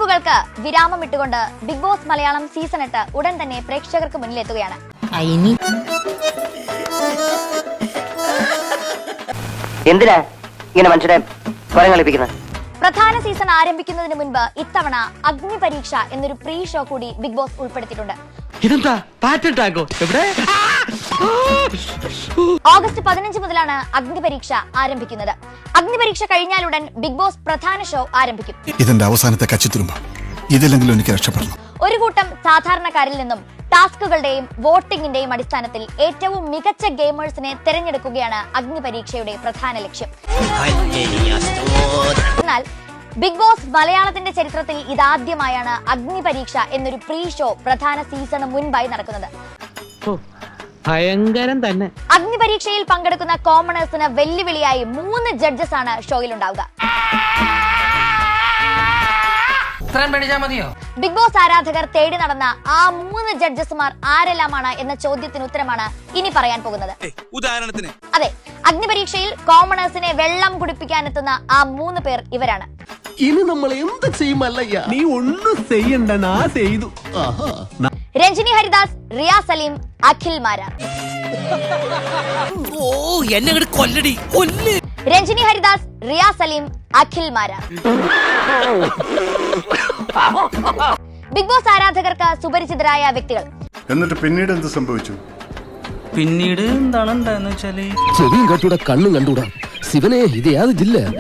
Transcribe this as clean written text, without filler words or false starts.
ബീഫുകൾക്ക് വിരാമമിട്ടുകൊണ്ട് big boss Malayalam season 8 ഉടൻ തന്നെ പ്രേക്ഷകർക്ക് മുന്നിലെത്തുകയാണ്. എന്തിനാ ഇങ്ങനെ മനുഷ്യരെ കളിപ്പിക്കുന്നത്? പ്രധാന സീസൺ ആരംഭിക്കുന്നതിന് മുൻപ് ഇത്തവണ അഗ്നി പരീക്ഷ എന്നൊരു പ്രീ ഷോ കൂടി ബിഗ് ബോസ് ഉൾപ്പെടുത്തിയിട്ടുണ്ട്. ഓഗസ്റ്റ് 15 മുതലാണ് അഗ്നി പരീക്ഷ ആരംഭിക്കുന്നത്. അഗ്നി പരീക്ഷ കഴിഞ്ഞാലുടൻ ബിഗ് ബോസ് പ്രധാന ഷോ ആരംഭിക്കും. ഇതിന്റെ അവസാനത്തെ കച്ചിത്തുരുമ്പ, ഇതിലെങ്കിലും എനിക്ക് രക്ഷപ്പെടണം. ഒരു കൂട്ടം സാധാരണക്കാരിൽ നിന്നും ടാസ്കുകളുടെയും വോട്ടിംഗിന്റെയും അടിസ്ഥാനത്തിൽ ഏറ്റവും മികച്ച ഗെയിമേഴ്സിനെ തെരഞ്ഞെടുക്കുകയാണ് അഗ്നി പരീക്ഷയുടെ പ്രധാന ലക്ഷ്യം. എന്നാൽ ബിഗ് ബോസ് മലയാളത്തിന്റെ ചരിത്രത്തിൽ ഇതാദ്യമായാണ് അഗ്നി പരീക്ഷ എന്നൊരു പ്രീ ഷോ പ്രധാന സീസണ് മുൻപായി നടക്കുന്നത്. ഭയങ്കരം തന്നെ. അഗ്നി പരീക്ഷയിൽ പങ്കെടുക്കുന്ന കോമണേഴ്സിന് വെല്ലുവിളിയായി 3 ജഡ്ജസ് ആണ് ഷോയിൽ ഉണ്ടാവുക. ബിഗ് ബോസ് ആരാധകർ തേടി നടന്ന ആ 3 ജഡ്ജസ്മാർ ആരെല്ലാമാണ് എന്ന ചോദ്യത്തിന് ഉത്തരമാണ് ഇനി പറയാൻ പോകുന്നത്. ഉദാഹരണത്തിന് അതെ, അഗ്നി പരീക്ഷയിൽ കോമണേഴ്സിനെ വെള്ളം കുടിപ്പിക്കാനെത്തുന്ന ആ 3 പേർ ഇവരാണ്. ഇനി നമ്മൾ എന്ത് ചെയ്യുമല്ലയ്യ? നീ ഒന്നും ചെയ്യണ്ട, നാ ചെയ്തു. രഞ്ജിനി ഹരിദാസ്, റിയ സലീം, അഖിൽ മാരാർ. രഞ്ജിനി ഹരിദാസ്, റിയ സലീം, അഖിൽ മാരാർ. ബിഗ് ബോസ് ആരാധകർക്ക് സുപരിചിതരായ വ്യക്തികൾ. എന്നിട്ട് പിന്നീട് എന്ത് സംഭവിച്ചു? പിന്നീട് എന്താണ് ഉണ്ടായെന്ന് വെച്ചാല് ചെവിയും കണ്ടൂടാ, കണ്ണും കണ്ടൂടാ. ശിവനെ, ഇത് യാത് ജില്ല?